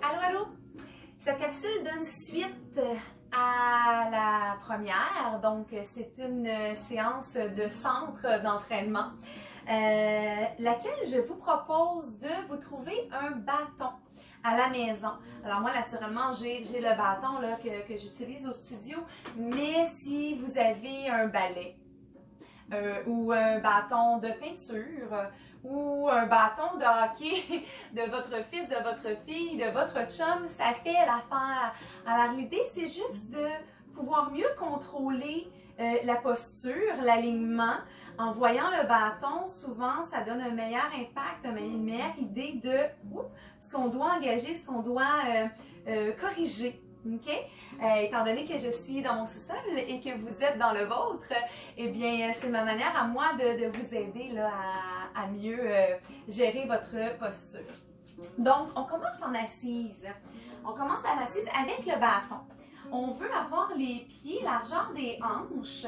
Allô, allô! Cette capsule donne suite à la première, donc c'est une séance de centre d'entraînement, laquelle je vous propose de vous trouver un bâton à la maison. Alors moi, naturellement, j'ai le bâton là, que j'utilise au studio, mais si vous avez un balai ou un bâton de peinture, ou un bâton de hockey de votre fils, de votre fille, de votre chum, ça fait l'affaire. Alors l'idée, c'est juste de pouvoir mieux contrôler la posture, l'alignement. En voyant le bâton, souvent, ça donne un meilleur impact, une meilleure idée de ce qu'on doit engager, ce qu'on doit corriger. Okay? Étant donné que je suis dans mon sous-sol et que vous êtes dans le vôtre, eh bien, c'est ma manière à moi de vous aider là, à mieux gérer votre posture. Donc, on commence en assise. On commence en assise avec le bâton. On veut avoir les pieds, largeur des hanches,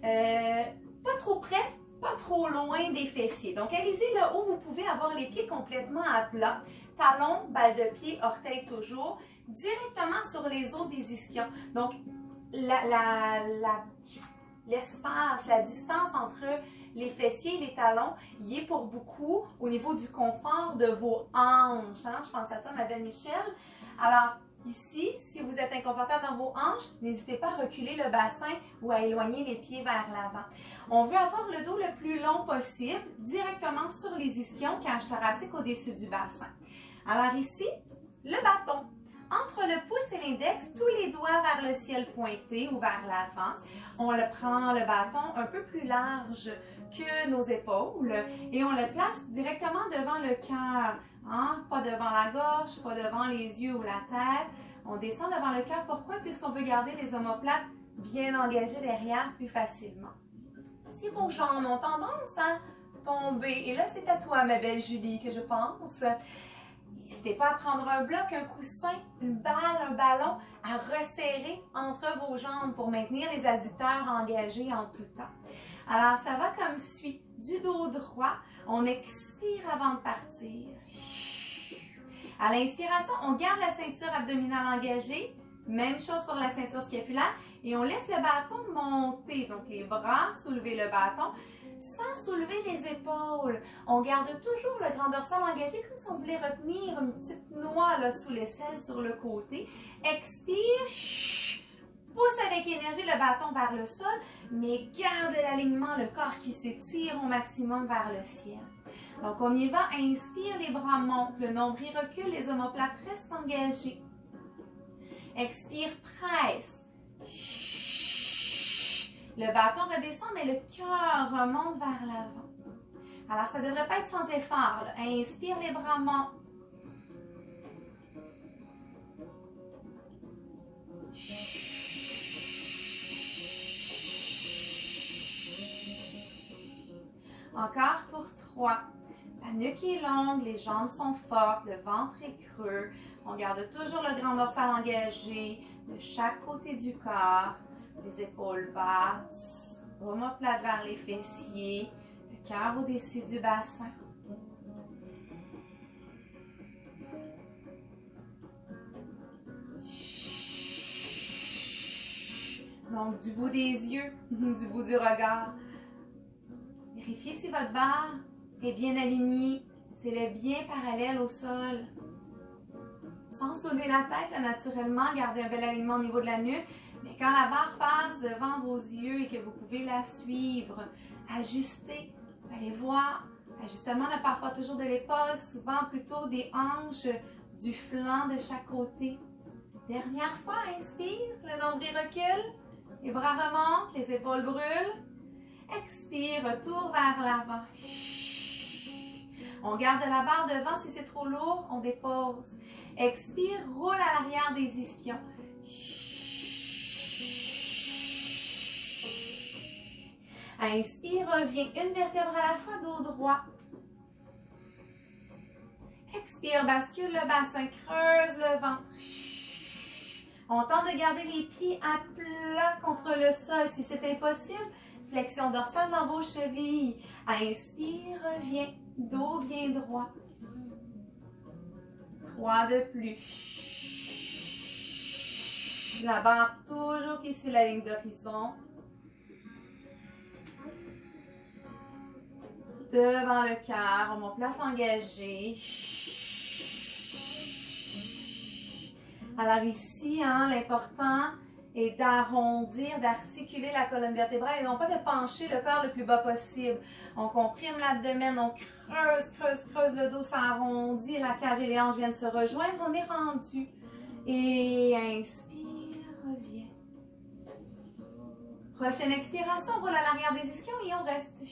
pas trop près, pas trop loin des fessiers. Donc, allez-y là où vous pouvez avoir les pieds complètement à plat. Talons, balle de pied, orteil toujours, directement sur les os des ischions. Donc, l'espace, la distance entre les fessiers et les talons, il est pour beaucoup au niveau du confort de vos hanches. Hein? Je pense à toi, ma belle Michel. Alors, ici, si vous êtes inconfortable dans vos hanches, n'hésitez pas à reculer le bassin ou à éloigner les pieds vers l'avant. On veut avoir le dos le plus long possible, directement sur les ischions, cage thoracique au-dessus du bassin. Alors ici, le bâton. Entre le pouce et l'index, tous les doigts vers le ciel pointé ou vers l'avant. On le prend, le bâton, un peu plus large que nos épaules et on le place directement devant le cœur. Hein? Pas devant la gorge, pas devant les yeux ou la tête. On descend devant le cœur. Pourquoi? Puisqu'on veut garder les omoplates bien engagées derrière plus facilement. Si vos jambes ont tendance à tomber, et là c'est à toi ma belle Julie que je pense, n'hésitez pas à prendre un bloc, un coussin, une balle, un ballon, à resserrer entre vos jambes pour maintenir les adducteurs engagés en tout temps. Alors, ça va comme suit. Du dos droit, on expire avant de partir. À l'inspiration, on garde la ceinture abdominale engagée. Même chose pour la ceinture scapulaire. Et on laisse le bâton monter. Donc, les bras, soulever le bâton sans soulever les épaules. On garde toujours le grand dorsal engagé comme si on voulait retenir une petite noix là, sous l'aisselle sur le côté. Expire. Pousse avec énergie le bâton vers le sol, mais garde l'alignement, le corps qui s'étire au maximum vers le ciel. Donc, on y va. Inspire, les bras montent, le nombril recule, les omoplates restent engagées. Expire, presse. Le bâton redescend, mais le cœur remonte vers l'avant. Alors, ça ne devrait pas être sans effort. Là. Inspire, les bras montent. Encore pour 3. La nuque est longue, les jambes sont fortes, le ventre est creux. On garde toujours le grand dorsal engagé de chaque côté du corps. Les épaules basses, omoplate vers les fessiers, le cœur au-dessus du bassin. Donc, du bout des yeux, du bout du regard. Vérifiez si votre barre est bien alignée, si elle est bien parallèle au sol. Sans soulever la tête, là, naturellement, gardez un bel alignement au niveau de la nuque. Mais quand la barre passe devant vos yeux et que vous pouvez la suivre, ajustez, allez voir. Ajustement ne part pas toujours de l'épaule, souvent plutôt des hanches, du flanc de chaque côté. Dernière fois, inspire, le nombril recule, les bras remontent, les épaules brûlent. Expire, retour vers l'avant. On garde la barre devant, si c'est trop lourd, on dépose. Expire, roule à l'arrière des ischions. Inspire, reviens une vertèbre à la fois, dos droit. Expire, bascule le bassin, creuse le ventre. On tente de garder les pieds à plat contre le sol. Si c'est impossible, flexion dorsale dans vos chevilles. Inspire, reviens, dos bien droit. 3 de plus. La barre toujours qui suit la ligne d'horizon. Devant le cœur, omoplate engagée. Alors ici, hein, l'important est d'arrondir, d'articuler la colonne vertébrale et non pas de pencher le corps le plus bas possible. On comprime l'abdomen, on creuse, creuse, creuse le dos, ça arrondit, la cage et les hanches viennent se rejoindre, on est rendu. Et inspire, reviens. Prochaine expiration, on roule à l'arrière des ischions et on reste.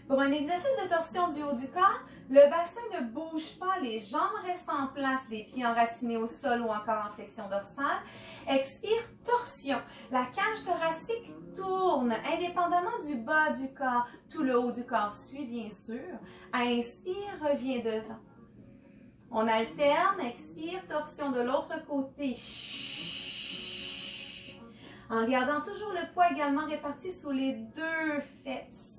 Pour un exercice de torsion du haut du corps, le bassin ne bouge pas, les jambes restent en place, les pieds enracinés au sol ou encore en flexion dorsale. Expire, torsion. La cage thoracique tourne indépendamment du bas du corps. Tout le haut du corps suit, bien sûr. Inspire, reviens devant. On alterne, expire, torsion de l'autre côté. En gardant toujours le poids également réparti sous les deux fesses.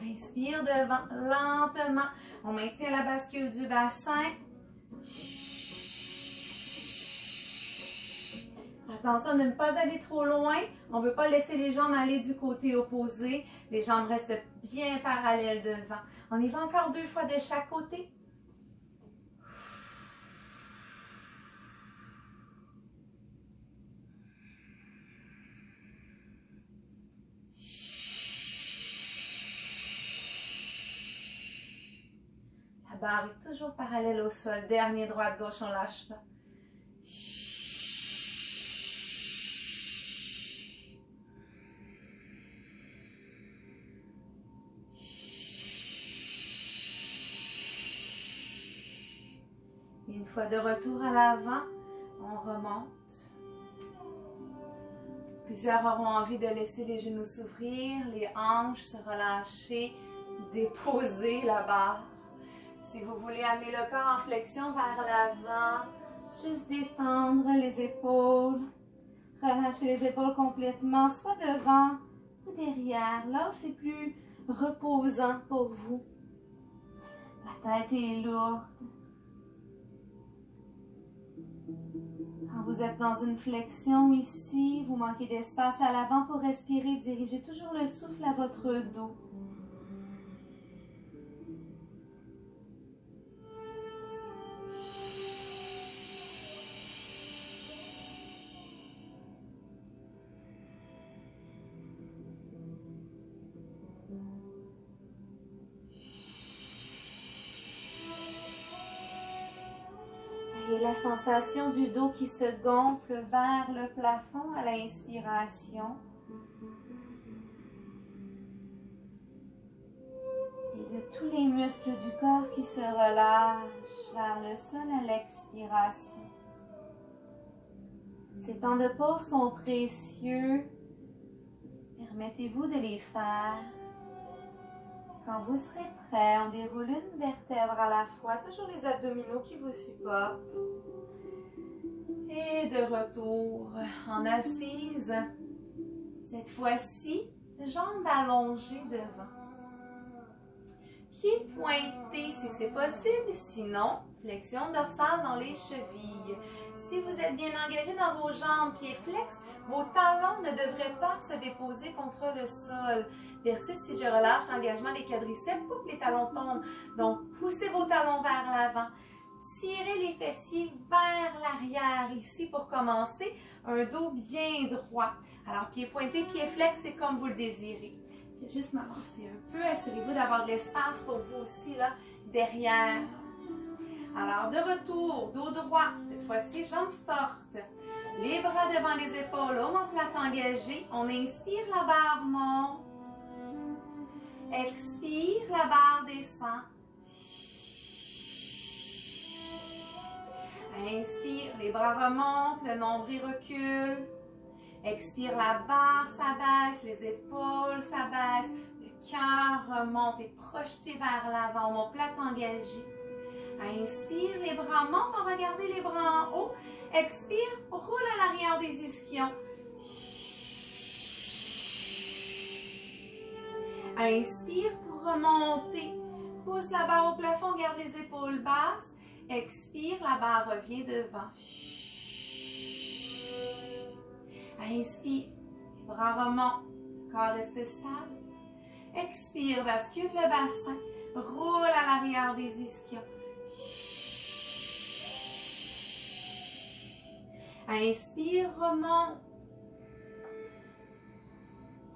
Inspire devant, lentement. On maintient la bascule du bassin. Attention de ne pas aller trop loin. On ne veut pas laisser les jambes aller du côté opposé. Les jambes restent bien parallèles devant. On y va encore 2 fois de chaque côté. La barre est toujours parallèle au sol. Dernier droite-gauche, on ne lâche pas. Une fois de retour à l'avant, on remonte. Plusieurs auront envie de laisser les genoux s'ouvrir, les hanches se relâcher, déposer la barre. Si vous voulez amener le corps en flexion vers l'avant, juste détendre les épaules, relâcher les épaules complètement, soit devant ou derrière. Là, c'est plus reposant pour vous. La tête est lourde. Quand vous êtes dans une flexion ici, vous manquez d'espace à l'avant pour respirer. Dirigez toujours le souffle à votre dos. Et la sensation du dos qui se gonfle vers le plafond à l'inspiration. Et de tous les muscles du corps qui se relâchent vers le sol à l'expiration. Ces temps de pause sont précieux. Permettez-vous de les faire. Quand vous serez prêt, on déroule une vertèbre à la fois, toujours les abdominaux qui vous supportent. Et de retour en assise. Cette fois-ci, jambes allongées devant. Pieds pointés si c'est possible, sinon, flexion dorsale dans les chevilles. Si vous êtes bien engagé dans vos jambes, pieds flex, vos talons ne devraient pas se déposer contre le sol. Versus si je relâche l'engagement des quadriceps, les talons tombent. Donc, poussez vos talons vers l'avant. Tirez les fessiers vers l'arrière ici pour commencer. Un dos bien droit. Alors, pieds pointés, pieds flex, c'est comme vous le désirez. Je vais juste m'avancer un peu. Assurez-vous d'avoir de l'espace pour vous aussi, là, derrière. Alors, de retour, dos droit. Cette fois-ci, jambes fortes. Les bras devant les épaules, omoplate engagée. On inspire, la barre monte. Expire, la barre descend. Inspire, les bras remontent, le nombril recule. Expire, la barre s'abaisse, les épaules s'abaissent. Le cœur remonte et projeté vers l'avant, omoplate engagée. Inspire, les bras montent, on va garder les bras en haut. Expire, roule à l'arrière des ischions. Inspire pour remonter. Pousse la barre au plafond, garde les épaules basses. Expire, la barre revient devant. Inspire, les bras remontent, corps reste stable. Expire, bascule le bassin, roule à l'arrière des ischions. Inspire, remonte.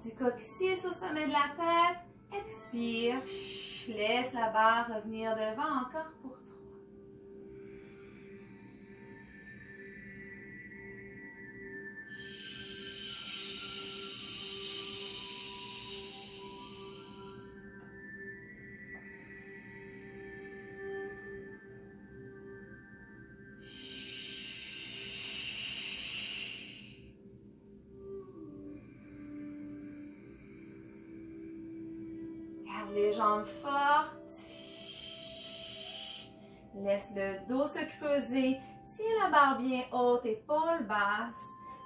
Du coccyx au sommet de la tête. Expire, laisse la barre revenir devant encore pour 3. Les jambes fortes. Laisse le dos se creuser. Tiens la barre bien haute, épaules basses.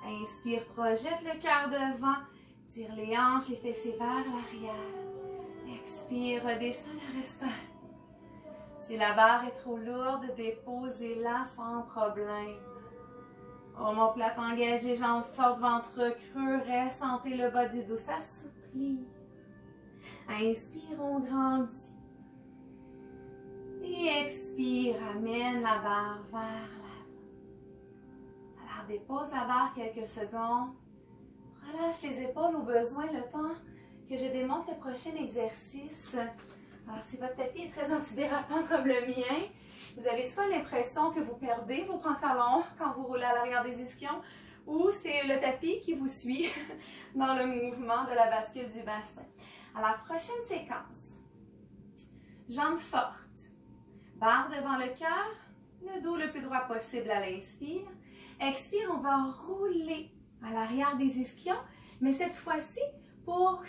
Inspire, projette le cœur devant. Tire les hanches, les fessiers vers l'arrière. Expire, redescends le restant. Si la barre est trop lourde, déposez-la sans problème. Omoplate engagée, jambes fortes, ventre creux. Ressentez le bas du dos s'assouplit. Inspire, on grandit. Et expire, amène la barre vers l'avant. Alors dépose la barre quelques secondes. Relâche les épaules au besoin le temps que je démontre le prochain exercice. Alors si votre tapis est très antidérapant comme le mien, vous avez soit l'impression que vous perdez vos pantalons quand vous roulez à l'arrière des ischions, ou c'est le tapis qui vous suit dans le mouvement de la bascule du bassin. Alors, prochaine séquence. Jambes fortes. Barre devant le cœur. Le dos le plus droit possible à l'inspire. Expire, on va rouler à l'arrière des ischions. Mais cette fois-ci, pour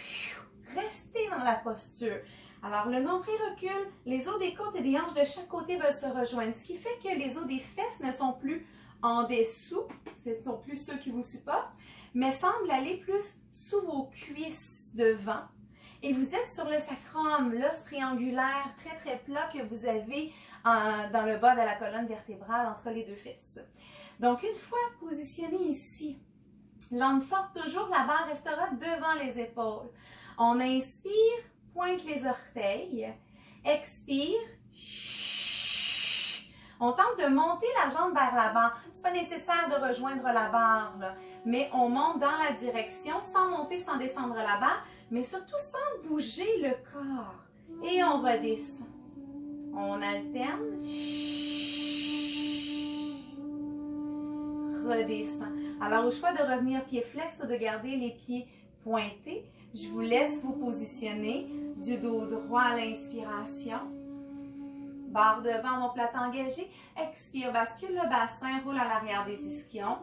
rester dans la posture. Alors, le nombril recule. Les os des côtes et des hanches de chaque côté veulent se rejoindre. Ce qui fait que les os des fesses ne sont plus en dessous. Ce ne sont plus ceux qui vous supportent. Mais semblent aller plus sous vos cuisses devant. Et vous êtes sur le sacrum, l'os triangulaire très très plat que vous avez dans le bas de la colonne vertébrale entre les deux fesses. Donc une fois positionné ici, jambes fortes toujours, la barre restera devant les épaules. On inspire, pointe les orteils, expire. On tente de monter la jambe vers l'avant. Ce n'est pas nécessaire de rejoindre la barre, là, mais on monte dans la direction sans monter, sans descendre la barre, mais surtout sans bouger le corps. Et on redescend. On alterne. Redescend. Alors, au choix de revenir pied flex ou de garder les pieds pointés, je vous laisse vous positionner du dos droit à l'inspiration. Barre devant, mon plat engagé. Expire, bascule le bassin, roule à l'arrière des ischions.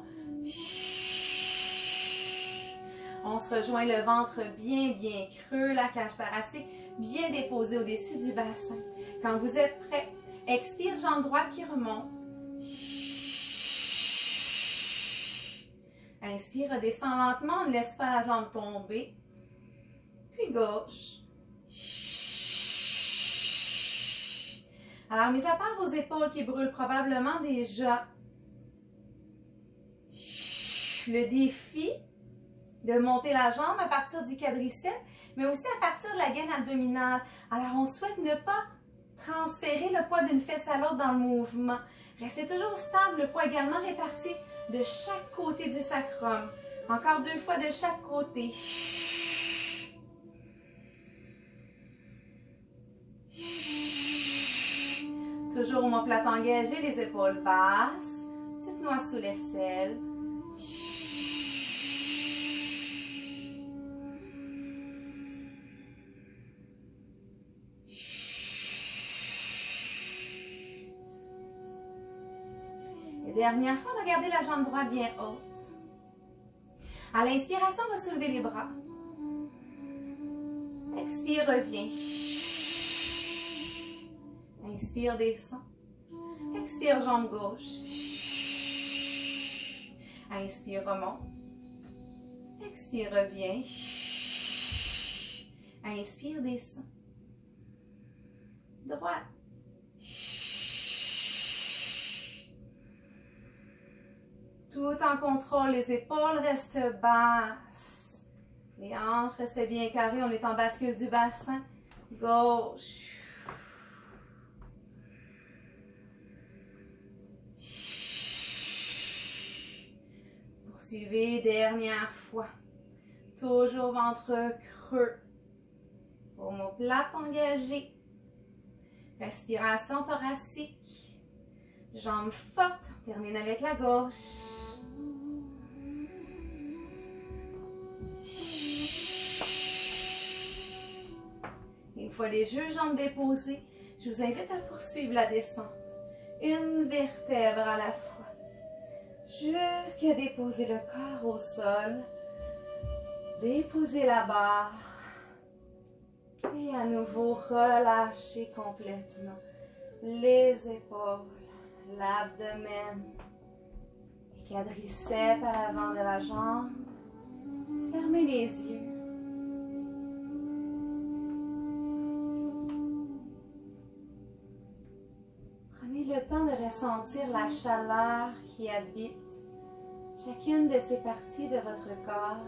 On se rejoint le ventre bien creux, la cage thoracique bien déposée au-dessus du bassin. Quand vous êtes prêt, expire, jambe droite qui remonte. Inspire, redescend lentement, on ne laisse pas la jambe tomber. Puis gauche. Alors, mis à part vos épaules qui brûlent probablement déjà, le défi de monter la jambe à partir du quadriceps, mais aussi à partir de la gaine abdominale. Alors, on souhaite ne pas transférer le poids d'une fesse à l'autre dans le mouvement. Restez toujours stable, le poids également réparti de chaque côté du sacrum. Encore 2 fois de chaque côté. Toujours omoplate engagée, les épaules basses. Petite noix sous l'aisselle. Et dernière fois, on va garder la jambe droite bien haute. À l'inspiration, on va soulever les bras. Expire, reviens. Inspire, descend. Expire, jambe gauche. Inspire, remonte. Expire, reviens. Inspire, descends. Droite. Tout en contrôle, les épaules restent basses. Les hanches restent bien carrées, on est en bascule du bassin. Gauche. Poursuivez, dernière fois. Toujours ventre creux. Omoplate engagée. Respiration thoracique. Jambes fortes. Termine avec la gauche. Une fois les deux jambes déposées, je vous invite à poursuivre la descente. Une vertèbre à la fois. Jusqu'à déposer le corps au sol. Déposer la barre. Et à nouveau, relâchez complètement les épaules, l'abdomen, les quadriceps à l'avant de la jambe. Fermez les yeux. Prenez le temps de ressentir la chaleur qui habite chacune de ces parties de votre corps.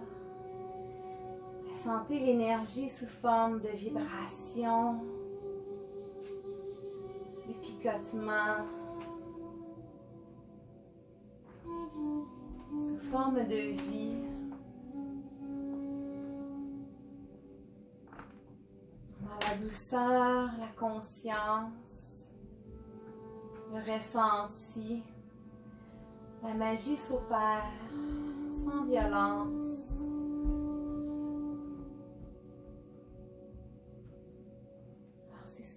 Sentez l'énergie sous forme de vibration, de picotement, sous forme de vie. Dans la douceur, la conscience, le ressenti, la magie s'opère sans violence.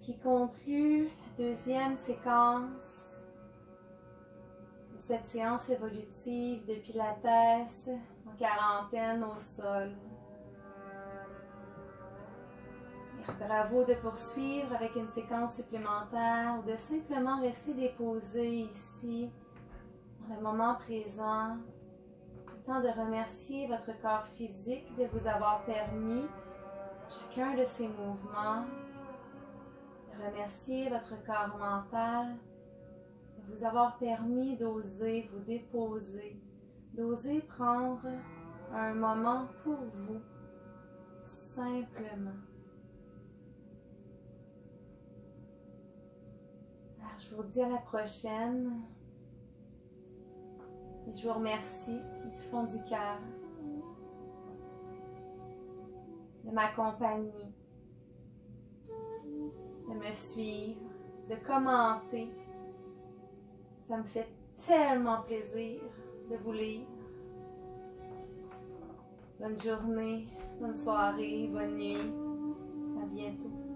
Qui conclut la deuxième séquence de cette séance évolutive de Pilates en quarantaine au sol. Et bravo de poursuivre avec une séquence supplémentaire ou de simplement rester déposé ici, dans le moment présent. Le temps de remercier votre corps physique de vous avoir permis chacun de ces mouvements. Remercier votre corps mental de vous avoir permis d'oser vous déposer, d'oser prendre un moment pour vous, simplement. Alors, je vous dis à la prochaine et je vous remercie du fond du cœur de m'accompagner, de me suivre, de commenter. Ça me fait tellement plaisir de vous lire. Bonne journée, bonne soirée, bonne nuit. À bientôt.